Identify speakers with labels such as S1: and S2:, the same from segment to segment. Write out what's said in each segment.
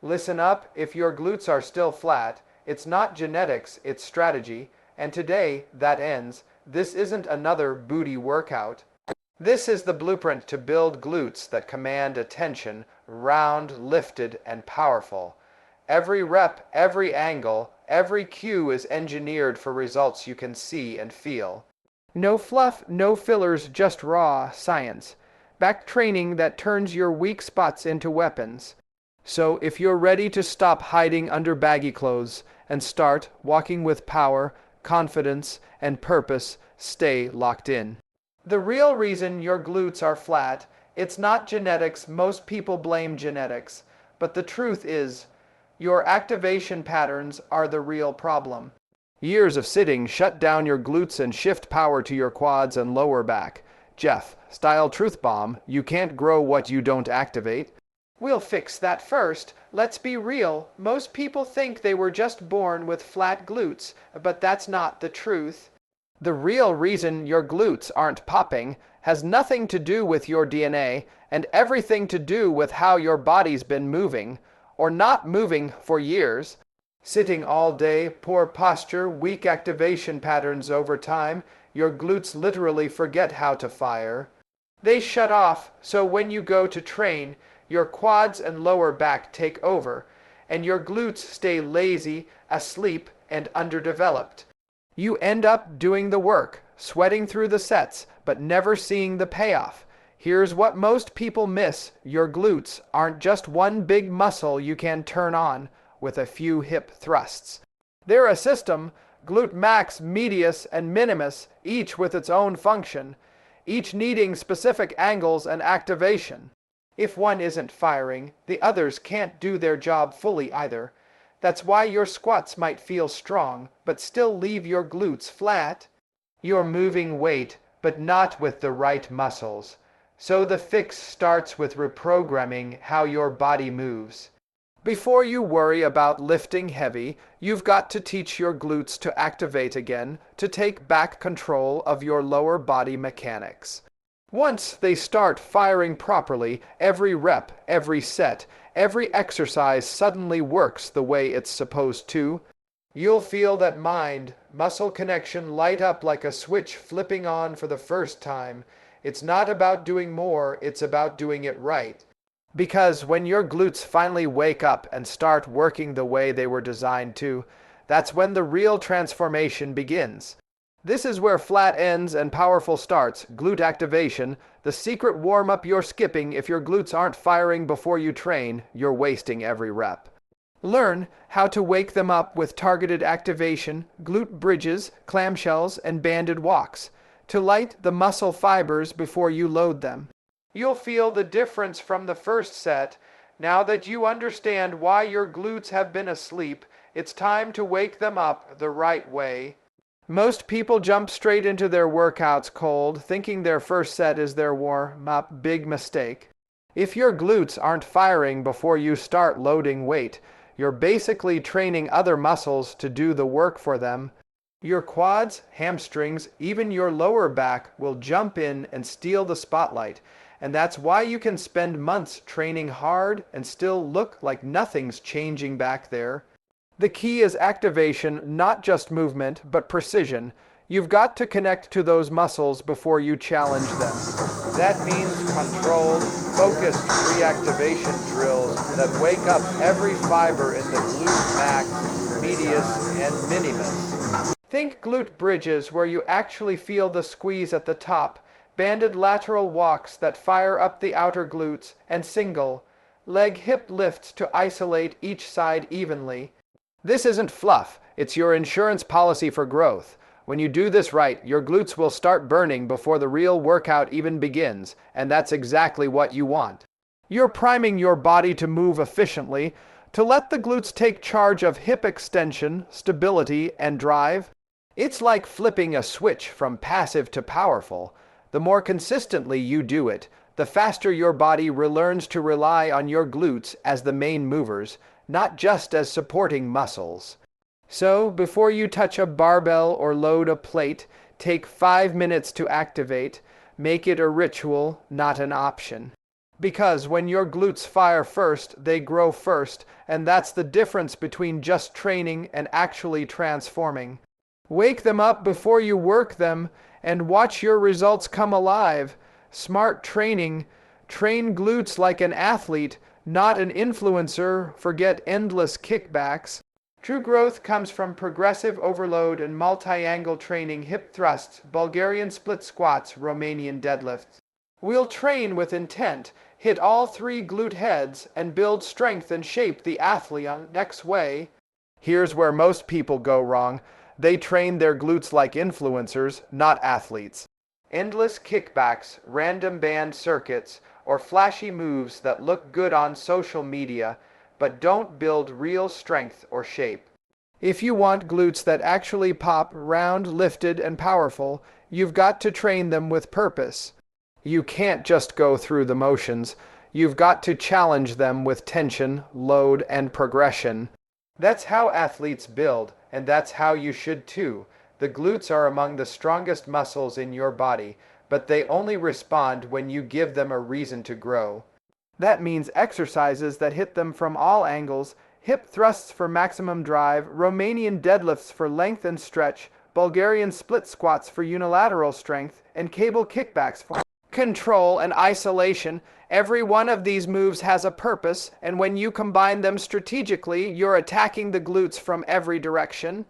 S1: Listen up, if your glutes are still flat, it's not genetics, it's strategy, and today, that ends. This isn't another booty workout. This is the blueprint to build glutes that command attention, round, lifted, and powerful. Every rep, every angle, every cue is engineered for results you can see and feel. No fluff, no fillers, just raw science. Back training that turns your weak spots into weapons. So if you're ready to stop hiding under baggy clothes and start walking with power, confidence, and purpose, stay locked in. The real reason your glutes are flat, it's not genetics. Most people blame genetics. But the truth is, your activation patterns are the real problem. Years of sitting shut down your glutes and shift power to your quads and lower back. Jeff, style truth bomb, you can't grow what you don't activate. We'll fix that first. Let's be real. Most people think they were just born with flat glutes, but that's not the truth. The real reason your glutes aren't popping has nothing to do with your DNA and everything to do with how your body's been moving, or not moving for years. Sitting all day, poor posture, weak activation patterns over time, your glutes literally forget how to fire. They shut off, so when you go to train, your quads and lower back take over, and your glutes stay lazy, asleep, and underdeveloped. You end up doing the work, sweating through the sets, but never seeing the payoff. Here's what most people miss. Your glutes aren't just one big muscle you can turn on with a few hip thrusts. They're a system, glute max, medius, and minimus, each with its own function, each needing specific angles and activation. If one isn't firing, the others can't do their job fully either. That's why your squats might feel strong, but still leave your glutes flat. You're moving weight, but not with the right muscles. So the fix starts with reprogramming how your body moves. Before you worry about lifting heavy, you've got to teach your glutes to activate again, to take back control of your lower body mechanics. Once they start firing properly, every rep, every set, every exercise suddenly works the way it's supposed to. You'll feel that mind-muscle connection light up like a switch flipping on for the first time. It's not about doing more, it's about doing it right. Because when your glutes finally wake up and start working the way they were designed to, that's when the real transformation begins. This is where flat ends and powerful starts, glute activation, the secret warm-up you're skipping. If your glutes aren't firing before you train, you're wasting every rep. Learn how to wake them up with targeted activation, glute bridges, clamshells, and banded walks, to light the muscle fibers before you load them. You'll feel the difference from the first set. Now that you understand why your glutes have been asleep, it's time to wake them up the right way. Most people jump straight into their workouts cold, thinking their first set is their warm-up. Big mistake. If your glutes aren't firing before you start loading weight, you're basically training other muscles to do the work for them. Your quads, hamstrings, even your lower back will jump in and steal the spotlight, and that's why you can spend months training hard and still look like nothing's changing back there. The key is activation, not just movement, but precision. You've got to connect to those muscles before you challenge them. That means controlled, focused reactivation drills that wake up every fiber in the glute max, medius, and minimus. Think glute bridges where you actually feel the squeeze at the top, banded lateral walks that fire up the outer glutes, and single leg hip lifts to isolate each side evenly. This isn't fluff, it's your insurance policy for growth. When you do this right, your glutes will start burning before the real workout even begins, and that's exactly what you want. You're priming your body to move efficiently, to let the glutes take charge of hip extension, stability, and drive. It's like flipping a switch from passive to powerful. The more consistently you do it, the faster your body relearns to rely on your glutes as the main movers, not just as supporting muscles. So, before you touch a barbell or load a plate, take 5 minutes to activate. Make it a ritual, not an option. Because when your glutes fire first, they grow first, and that's the difference between just training and actually transforming. Wake them up before you work them, and watch your results come alive. Smart training. Train glutes like an athlete, not an influencer. Forget endless kickbacks. True growth comes from progressive overload and multi-angle training, hip thrusts, Bulgarian split squats, Romanian deadlifts. We'll train with intent, hit all three glute heads, and build strength and shape the ATHLEAN-X way. Here's where most people go wrong. They train their glutes like influencers, not athletes. Endless kickbacks, random band circuits, or flashy moves that look good on social media, but don't build real strength or shape. If you want glutes that actually pop, round, lifted, and powerful, you've got to train them with purpose. You can't just go through the motions. You've got to challenge them with tension, load, and progression. That's how athletes build, and that's how you should too. The glutes are among the strongest muscles in your body, but they only respond when you give them a reason to grow. That means exercises that hit them from all angles, hip thrusts for maximum drive, Romanian deadlifts for length and stretch, Bulgarian split squats for unilateral strength, and cable kickbacks for control and isolation. Every one of these moves has a purpose, and when you combine them strategically, you're attacking the glutes from every direction.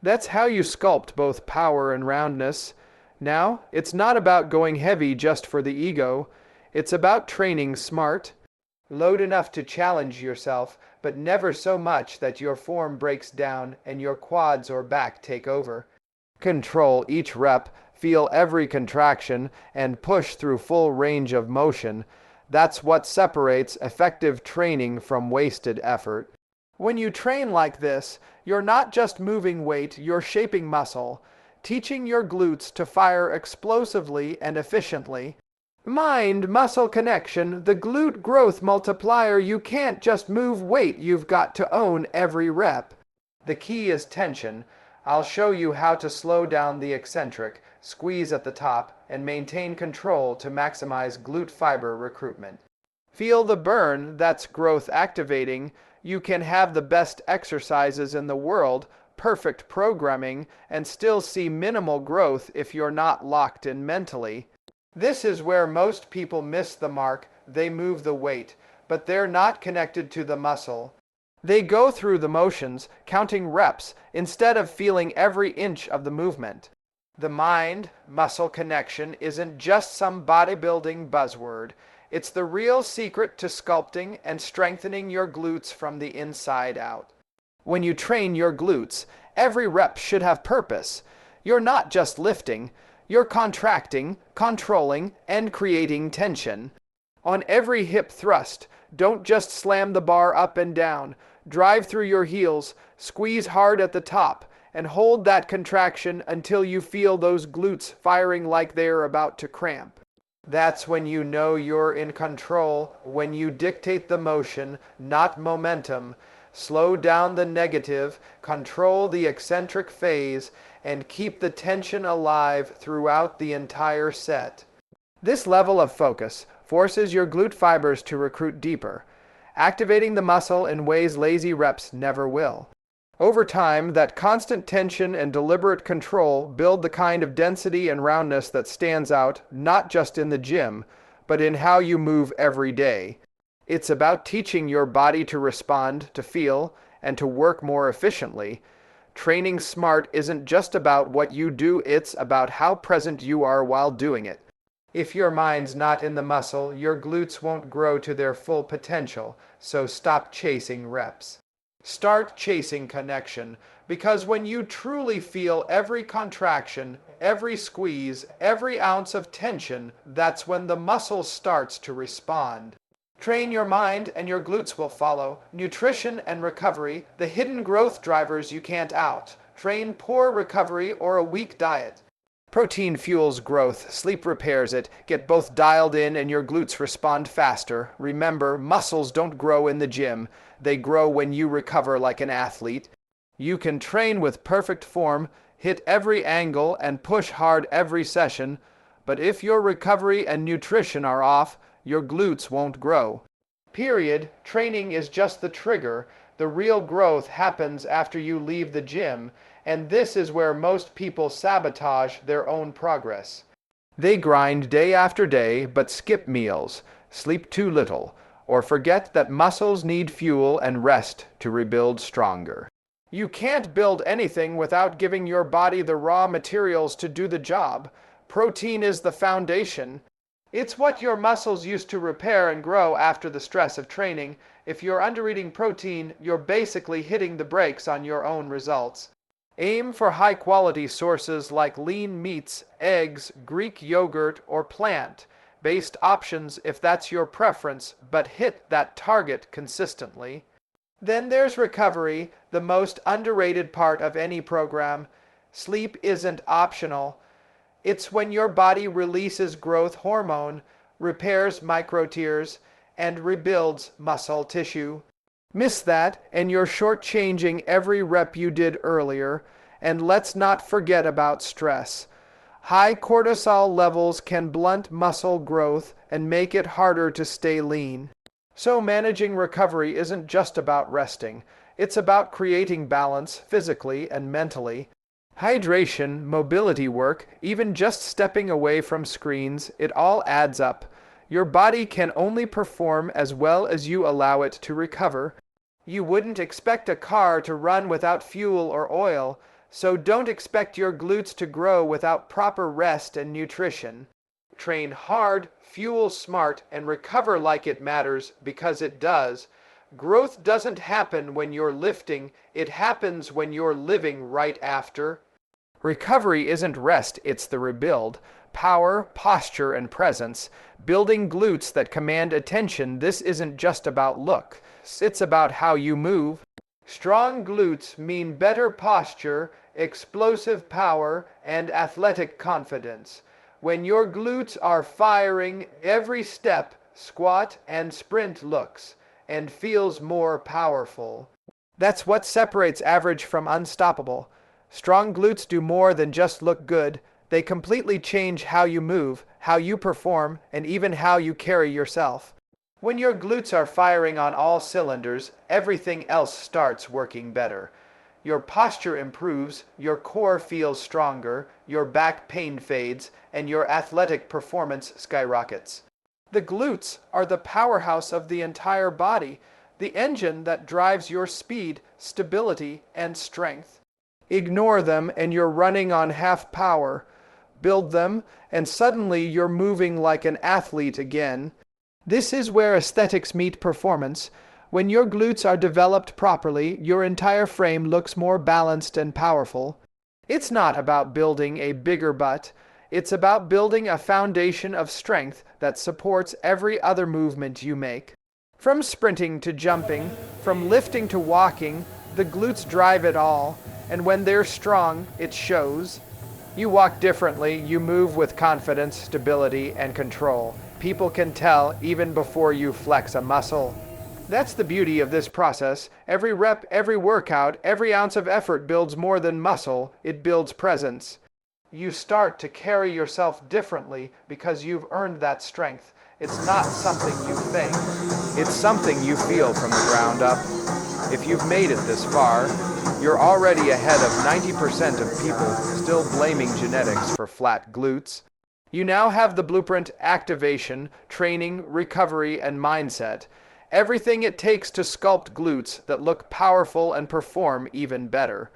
S1: That's how you sculpt both power and roundness. Now, it's not about going heavy just for the ego. It's about training smart. Load enough to challenge yourself, but never so much that your form breaks down and your quads or back take over. Control each rep, feel every contraction, and push through full range of motion. That's what separates effective training from wasted effort. When you train like this, you're not just moving weight, you're shaping muscle, teaching your glutes to fire explosively and efficiently. Mind-muscle connection, the glute growth multiplier. You can't just move weight, you've got to own every rep. The key is tension. I'll show you how to slow down the eccentric, squeeze at the top, and maintain control to maximize glute fiber recruitment. Feel the burn, that's growth activating. You can have the best exercises in the world, perfect programming, and still see minimal growth if you're not locked in mentally. This is where most people miss the mark. They move the weight, but they're not connected to the muscle. They go through the motions, counting reps, instead of feeling every inch of the movement. The mind-muscle connection isn't just some bodybuilding buzzword. It's the real secret to sculpting and strengthening your glutes from the inside out. When you train your glutes, every rep should have purpose. You're not just lifting. You're contracting, controlling, and creating tension. On every hip thrust, don't just slam the bar up and down. Drive through your heels, squeeze hard at the top, and hold that contraction until you feel those glutes firing like they're about to cramp. That's when you know you're in control, when you dictate the motion, not momentum. Slow down the negative, control the eccentric phase, and keep the tension alive throughout the entire set. This level of focus forces your glute fibers to recruit deeper, activating the muscle in ways lazy reps never will. Over time, that constant tension and deliberate control build the kind of density and roundness that stands out not just in the gym, but in how you move every day. It's about teaching your body to respond, to feel, and to work more efficiently. Training smart isn't just about what you do, it's about how present you are while doing it. If your mind's not in the muscle, your glutes won't grow to their full potential, so stop chasing reps. Start chasing connection, because when you truly feel every contraction, every squeeze, every ounce of tension, that's when the muscle starts to respond. Train your mind and your glutes will follow. Nutrition and recovery, the hidden growth drivers you can't out. Train poor recovery or a weak diet. Protein fuels growth, sleep repairs it. Get both dialed in and your glutes respond faster. Remember, muscles don't grow in the gym. They grow when you recover like an athlete. You can train with perfect form, hit every angle, and push hard every session, but if your recovery and nutrition are off, your glutes won't grow. Period. Training is just the trigger. The real growth happens after you leave the gym, and this is where most people sabotage their own progress. They grind day after day, but skip meals, sleep too little, or forget that muscles need fuel and rest to rebuild stronger. You can't build anything without giving your body the raw materials to do the job. Protein is the foundation. It's what your muscles use to repair and grow after the stress of training. If you're under-eating protein, you're basically hitting the brakes on your own results. Aim for high-quality sources like lean meats, eggs, Greek yogurt, or plant-based options if that's your preference, but hit that target consistently. Then there's recovery, the most underrated part of any program. Sleep isn't optional. It's when your body releases growth hormone, repairs micro tears, and rebuilds muscle tissue. Miss that, and you're shortchanging every rep you did earlier. And let's not forget about stress. High cortisol levels can blunt muscle growth and make it harder to stay lean. So managing recovery isn't just about resting. It's about creating balance physically and mentally. Hydration, mobility work, even just stepping away from screens, it all adds up. Your body can only perform as well as you allow it to recover. You wouldn't expect a car to run without fuel or oil, so don't expect your glutes to grow without proper rest and nutrition. Train hard, fuel smart, and recover like it matters, because it does. Growth doesn't happen when you're lifting, it happens when you're living right after. Recovery isn't rest, it's the rebuild. Power, posture, and presence. Building glutes that command attention. This isn't just about look, it's about how you move. Strong glutes mean better posture, explosive power, and athletic confidence. When your glutes are firing, every step, squat, and sprint looks and feels more powerful. That's what separates average from unstoppable. Strong glutes do more than just look good. They completely change how you move, how you perform, and even how you carry yourself. When your glutes are firing on all cylinders, everything else starts working better. Your posture improves, your core feels stronger, your back pain fades, and your athletic performance skyrockets. The glutes are the powerhouse of the entire body, the engine that drives your speed, stability, and strength. Ignore them and you're running on half power. Build them, and suddenly you're moving like an athlete again. This is where aesthetics meet performance. When your glutes are developed properly, your entire frame looks more balanced and powerful. It's not about building a bigger butt. It's about building a foundation of strength that supports every other movement you make. From sprinting to jumping, from lifting to walking, the glutes drive it all, and when they're strong, it shows. You walk differently, you move with confidence, stability, and control. People can tell even before you flex a muscle. That's the beauty of this process. Every rep, every workout, every ounce of effort builds more than muscle, it builds presence. You start to carry yourself differently because you've earned that strength. It's not something you think. It's something you feel from the ground up. If you've made it this far, you're already ahead of 90% of people still blaming genetics for flat glutes. You now have the blueprint: activation, training, recovery, and mindset. Everything it takes to sculpt glutes that look powerful and perform even better.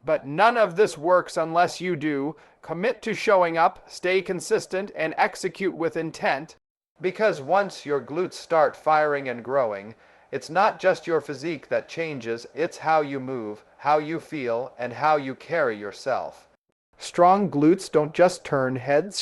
S1: But none of this works unless you do. Commit to showing up, stay consistent, and execute with intent. Because once your glutes start firing and growing, it's not just your physique that changes, it's how you move, how you feel, and how you carry yourself. Strong glutes don't just turn heads,